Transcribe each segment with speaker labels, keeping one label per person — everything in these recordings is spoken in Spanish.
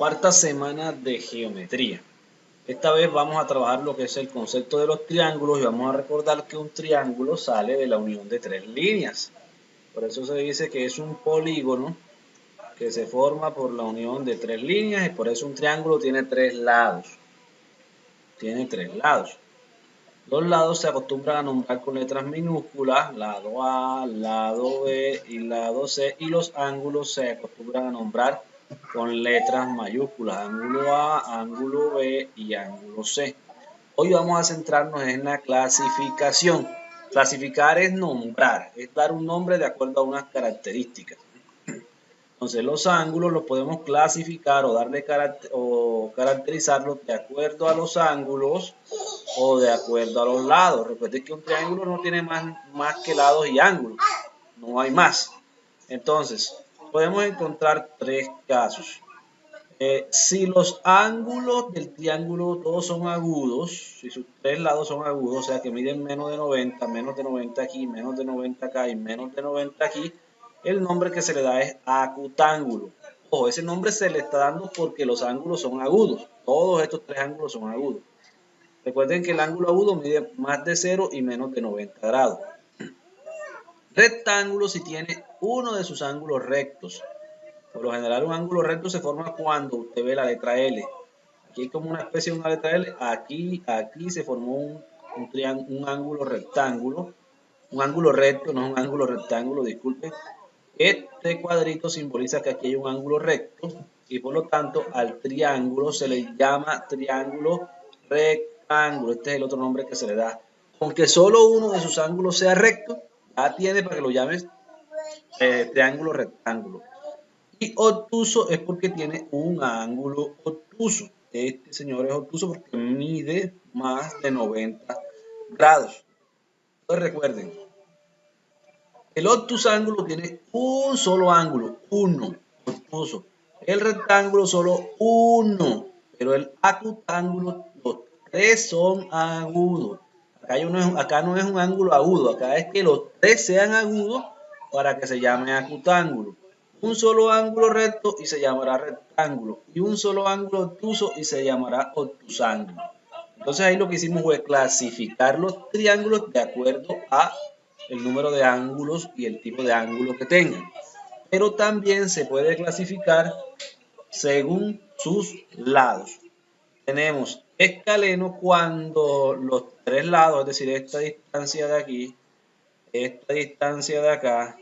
Speaker 1: Cuarta semana de geometría. Esta vez vamos a trabajar lo que es el concepto de los triángulos y vamos a recordar que un triángulo sale de la unión de tres líneas. Por eso se dice que es un polígono que se forma por la unión de tres líneas y por eso un triángulo tiene tres lados. Los lados se acostumbran a nombrar con letras minúsculas, lado A, lado B y lado C, y los ángulos se acostumbran a nombrar con letras mayúsculas, ángulo A, ángulo B y ángulo C. Hoy vamos a centrarnos en la clasificación. Clasificar es nombrar, es dar un nombre de acuerdo a unas características. Entonces los ángulos los podemos clasificar o darle caracterizarlos de acuerdo a los ángulos o de acuerdo a los lados. Recuerden que un triángulo no tiene más que lados y ángulos, no hay más. Entonces podemos encontrar tres casos. Si los ángulos del triángulo todos son agudos, si sus tres lados son agudos, o sea que miden menos de 90 aquí, menos de 90 acá y menos de 90 aquí, el nombre que se le da es acutángulo. Ojo, ese nombre se le está dando porque los ángulos son agudos. Todos estos tres ángulos son agudos. Recuerden que el ángulo agudo mide más de 0 y menos de 90 grados. Rectángulo si tiene uno de sus ángulos rectos. Por lo general un ángulo recto se forma cuando usted ve la letra L. Aquí hay como una especie de una letra L. Aquí se formó un ángulo rectángulo. Un ángulo recto, no es un ángulo rectángulo, disculpen. Este cuadrito simboliza que aquí hay un ángulo recto y por lo tanto al triángulo se le llama triángulo rectángulo. Este es el otro nombre que se le da. Aunque solo uno de sus ángulos sea recto, ya tiene para que lo llames triángulo rectángulo. Y obtuso es porque tiene un ángulo obtuso. Este señor es obtuso porque mide más de 90 grados. Entonces recuerden, el obtusángulo tiene un solo ángulo, uno, obtuso. El rectángulo solo uno, pero el acutángulo, los tres son agudos. Acá no es un ángulo agudo, acá es que los tres sean agudos para que se llame acutángulo. Un solo ángulo recto y se llamará rectángulo. Y un solo ángulo obtuso y se llamará obtusángulo. Entonces ahí lo que hicimos fue clasificar los triángulos de acuerdo a el número de ángulos y el tipo de ángulo que tengan. Pero también se puede clasificar según sus lados. Tenemos escaleno cuando los tres lados, es decir, esta distancia de aquí, esta distancia de acá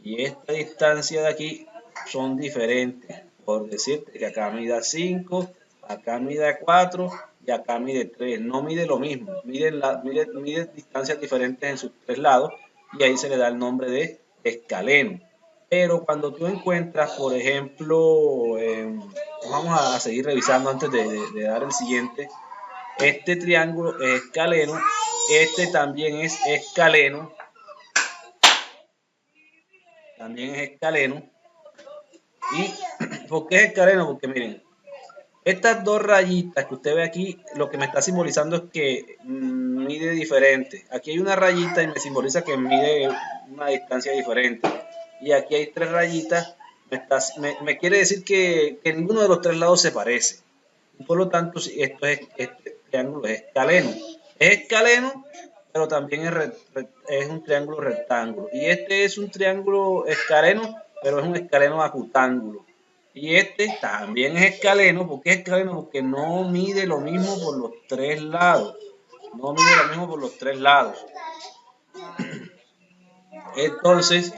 Speaker 1: y esta distancia de aquí son diferentes. Por decirte que acá mida 5, acá mide 4 y acá mide 3. No mide lo mismo, mide distancias diferentes en sus tres lados y ahí se le da el nombre de escaleno. Pero cuando tú encuentras, por ejemplo, vamos a seguir revisando antes de dar el siguiente. Este triángulo es escaleno, este también es escaleno, ¿Y por qué es escaleno? Porque miren, estas dos rayitas que usted ve aquí, lo que me está simbolizando es que mide diferente. Aquí hay una rayita y me simboliza que mide una distancia diferente. Y aquí hay tres rayitas, me quiere decir que ninguno de los tres lados se parece. Y por lo tanto, este triángulo es escaleno. Es escaleno, pero también es un triángulo rectángulo. Y este es un triángulo escaleno, pero es un escaleno acutángulo. Y este también es escaleno. ¿Por qué es escaleno? Porque no mide lo mismo por los tres lados. No mide lo mismo por los tres lados. Entonces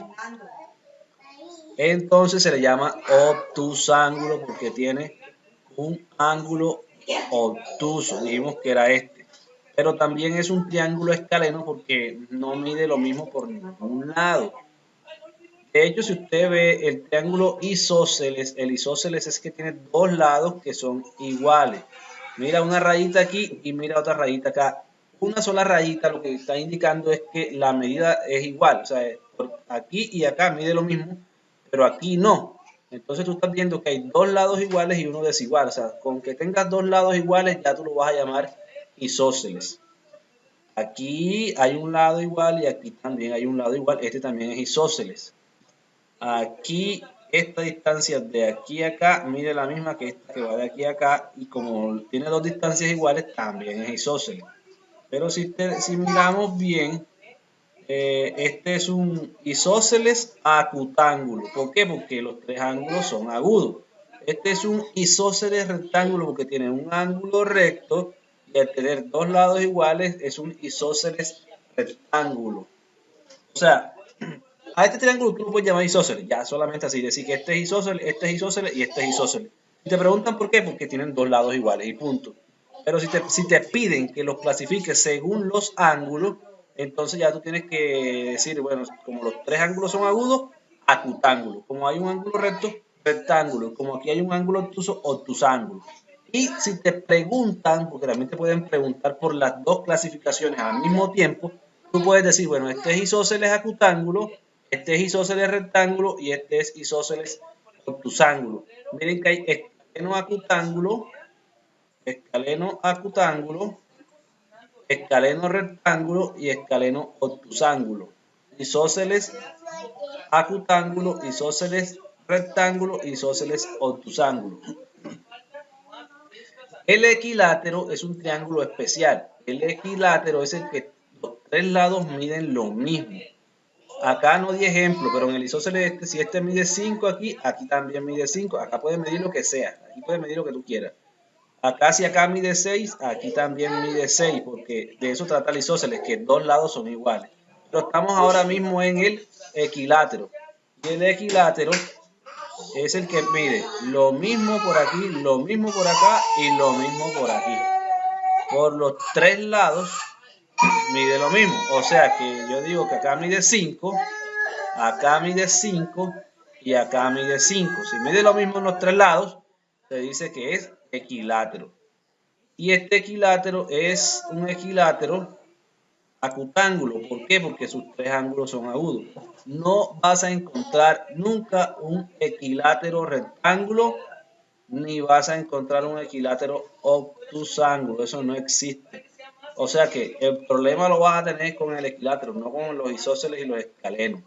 Speaker 1: se le llama obtusángulo porque tiene un ángulo obtuso. Dijimos que era este. Pero también es un triángulo escaleno porque no mide lo mismo por ningún lado. De hecho, si usted ve el triángulo isósceles, el isósceles es que tiene dos lados que son iguales. Mira una rayita aquí y mira otra rayita acá. Una sola rayita lo que está indicando es que la medida es igual. O sea, aquí y acá mide lo mismo, pero aquí no. Entonces tú estás viendo que hay dos lados iguales y uno desigual. O sea, con que tengas dos lados iguales ya tú lo vas a llamar isósceles. Aquí hay un lado igual y aquí también hay un lado igual. Este también es isósceles. Aquí esta distancia de aquí a acá mide la misma que esta que va de aquí a acá, y como tiene dos distancias iguales, también es isósceles. Pero si miramos bien, este es un isósceles acutángulo. ¿Por qué? Porque los tres ángulos son agudos. Este es un isósceles rectángulo porque tiene un ángulo recto, y al tener dos lados iguales es un isósceles rectángulo. O sea, a este triángulo tú lo puedes llamar isósceles, ya solamente así, decir que este es isósceles y este es isósceles. Y te preguntan por qué, porque tienen dos lados iguales y punto. Pero si te piden que los clasifiques según los ángulos, entonces ya tú tienes que decir, bueno, como los tres ángulos son agudos, acutángulo. Como hay un ángulo recto, rectángulo. Como aquí hay un ángulo obtuso, obtusángulo. Y si te preguntan, porque también te pueden preguntar por las dos clasificaciones al mismo tiempo, tú puedes decir, bueno, este es isósceles acutángulo, este es isósceles rectángulo y este es isósceles obtusángulo. Miren que hay escaleno acutángulo, escaleno acutángulo, escaleno rectángulo y escaleno obtusángulo. Isósceles acutángulo, isósceles rectángulo, isósceles obtusángulo. El equilátero es un triángulo especial. El equilátero es el que los tres lados miden lo mismo. Acá no di ejemplo, pero en el isósceles si este mide 5 aquí, aquí también mide 5. Acá puedes medir lo que sea. Aquí puedes medir lo que tú quieras. Acá si acá mide 6, aquí también mide 6, porque de eso trata el isósceles, que dos lados son iguales. Pero estamos ahora mismo en el equilátero. Y el equilátero es el que mide lo mismo por aquí, lo mismo por acá y lo mismo por aquí. Por los tres lados mide lo mismo. O sea que yo digo que acá mide 5, acá mide 5 y acá mide 5. Si mide lo mismo en los tres lados, se dice que es equilátero. Y este equilátero es un equilátero acutángulo. ¿Por qué? Porque sus tres ángulos son agudos. No vas a encontrar nunca un equilátero rectángulo, ni vas a encontrar un equilátero obtusángulo. Eso no existe. O sea que el problema lo vas a tener con el equilátero, no con los isósceles y los escalenos.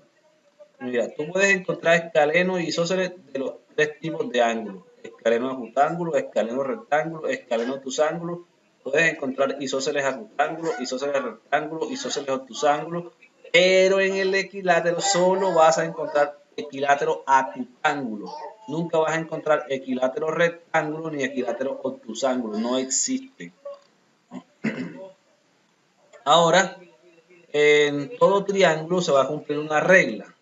Speaker 1: Mira, tú puedes encontrar escalenos y isósceles de los tres tipos de ángulos. Escaleno acutángulo, escaleno rectángulo, escaleno obtusángulo. Puedes encontrar isósceles acutángulo, isósceles rectángulo, isósceles obtusángulo. Pero en el equilátero solo vas a encontrar equilátero acutángulo. Nunca vas a encontrar equilátero rectángulo ni equilátero obtusángulo. No existe. Ahora, en todo triángulo se va a cumplir una regla,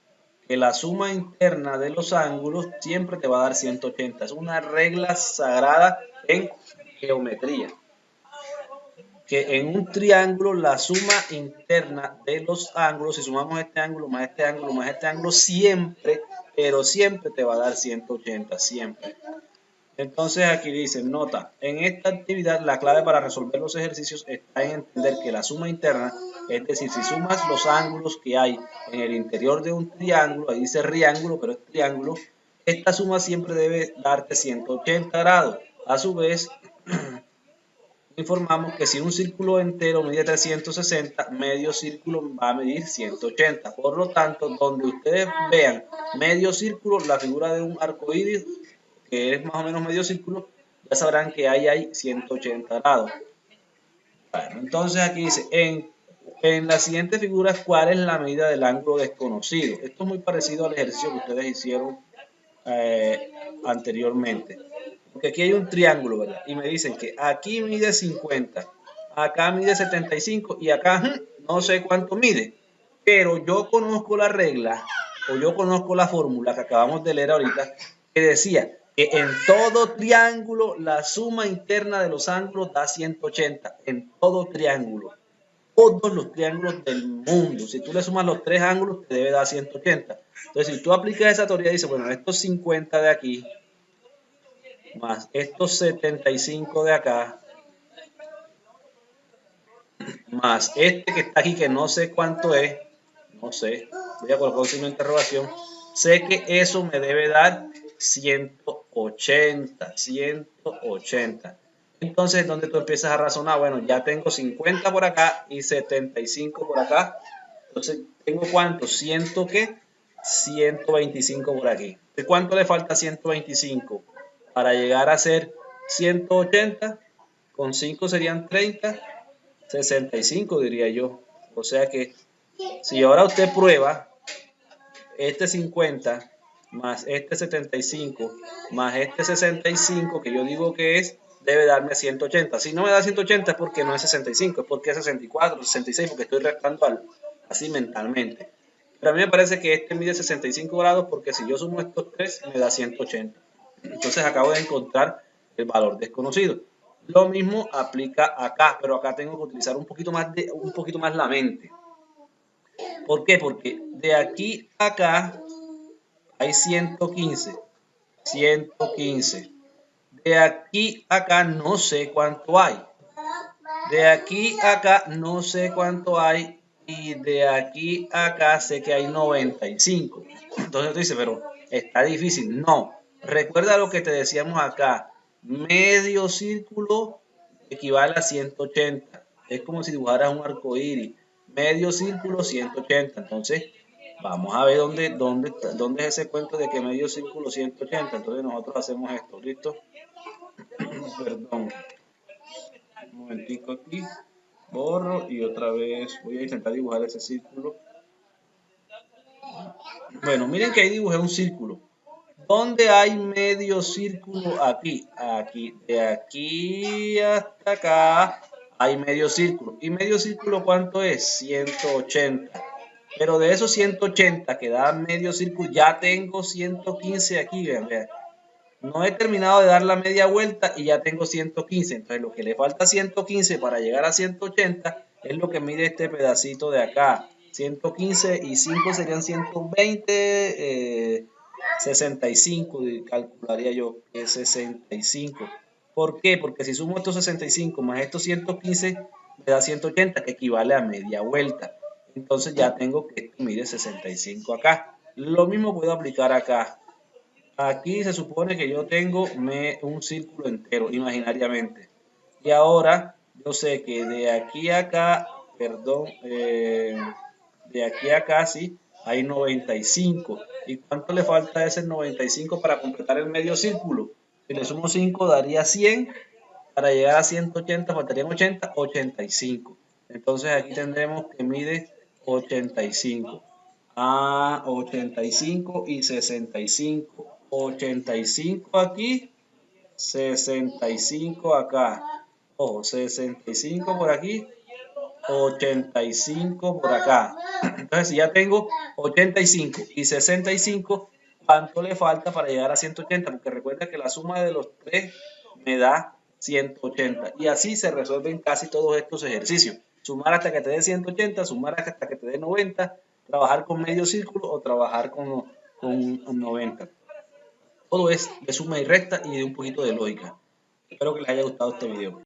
Speaker 1: que la suma interna de los ángulos siempre te va a dar 180. Es una regla sagrada en geometría. Que en un triángulo la suma interna de los ángulos, si sumamos este ángulo más este ángulo más este ángulo, siempre, pero siempre te va a dar 180, siempre. Entonces aquí dice, nota, en esta actividad la clave para resolver los ejercicios está en entender que la suma interna, es decir, si sumas los ángulos que hay en el interior de un triángulo, ahí dice triángulo, pero es triángulo, esta suma siempre debe darte 180 grados. A su vez, informamos que si un círculo entero mide 360, medio círculo va a medir 180. Por lo tanto, donde ustedes vean medio círculo, la figura de un arco iris, que es más o menos medio círculo, ya sabrán que ahí hay 180 grados. Bueno, entonces aquí dice, en la siguiente figura, ¿cuál es la medida del ángulo desconocido? Esto es muy parecido al ejercicio que ustedes hicieron anteriormente. Porque aquí hay un triángulo, ¿verdad? Y me dicen que aquí mide 50, acá mide 75 y acá no sé cuánto mide. Pero yo conozco la regla, o yo conozco la fórmula que acabamos de leer ahorita, que decía que en todo triángulo la suma interna de los ángulos da 180, en todo triángulo. Todos los triángulos del mundo. Si tú le sumas los tres ángulos, te debe dar 180. Entonces, si tú aplicas esa teoría, dices, bueno, estos 50 de aquí, más estos 75 de acá, más este que está aquí, que no sé cuánto es, no sé, voy a colocar un signo de interrogación, sé que eso me debe dar 180, 180. Entonces, donde tú empiezas a razonar, bueno, ya tengo 50 por acá y 75 por acá. Entonces, ¿tengo cuánto? 125 por aquí. ¿De cuánto le falta 125 para llegar a ser 180? Con 5 serían 30, 65 diría yo. O sea que si ahora usted prueba este 50 más este 75 más este 65, que yo digo que es, debe darme 180. Si no me da 180 es porque no es 65, es porque es 64, 66, porque estoy restando así mentalmente. Pero a mí me parece que este mide 65 grados porque si yo sumo estos tres me da 180. Entonces acabo de encontrar el valor desconocido. Lo mismo aplica acá, pero acá tengo que utilizar un poquito más la mente. ¿Por qué? Porque de aquí a acá hay 115. 115. De aquí a acá no sé cuánto hay. De aquí a acá no sé cuánto hay. Y de aquí a acá sé que hay 95. Entonces tú dices, pero está difícil. No. Recuerda lo que te decíamos acá. Medio círculo equivale a 180. Es como si dibujaras un arco iris. Medio círculo 180. Entonces, vamos a ver dónde es ese cuento de que medio círculo 180. Entonces nosotros hacemos esto. ¿Listo? Perdón. Un momentico aquí. Borro y otra vez voy a intentar dibujar ese círculo. Bueno, miren que ahí dibujé un círculo. ¿Dónde hay medio círculo? Aquí. Aquí. De aquí hasta acá hay medio círculo. ¿Y medio círculo cuánto es? 180. Pero de esos 180 que da medio círculo, ya tengo 115 aquí. Vean, vean. No he terminado de dar la media vuelta y ya tengo 115. Entonces lo que le falta 115 para llegar a 180 es lo que mide este pedacito de acá. 115 y 5 serían 120, 65, calcularía yo, que es 65. ¿Por qué? Porque si sumo estos 65 más estos 115, me da 180, que equivale a media vuelta. Entonces ya tengo que esto mide 65 acá. Lo mismo puedo aplicar acá. Aquí se supone que yo tengo un círculo entero, imaginariamente. Y ahora yo sé que de aquí a acá, perdón, de aquí a acá sí, hay 95. ¿Y cuánto le falta a ese 95 para completar el medio círculo? Si le sumo 5 daría 100. Para llegar a 180 faltarían 80, 85. Entonces aquí tendremos que mide 85. 85 y 65. 85 aquí, 65 acá. Ojo, 65 por aquí, 85 por acá. Entonces, si ya tengo 85 y 65, ¿cuánto le falta para llegar a 180? Porque recuerda que la suma de los tres me da 180. Y así se resuelven casi todos estos ejercicios. Sumar hasta que te dé 180, sumar hasta que te dé 90, trabajar con medio círculo o trabajar con 90. Todo es de suma y resta y de un poquito de lógica. Espero que les haya gustado este video.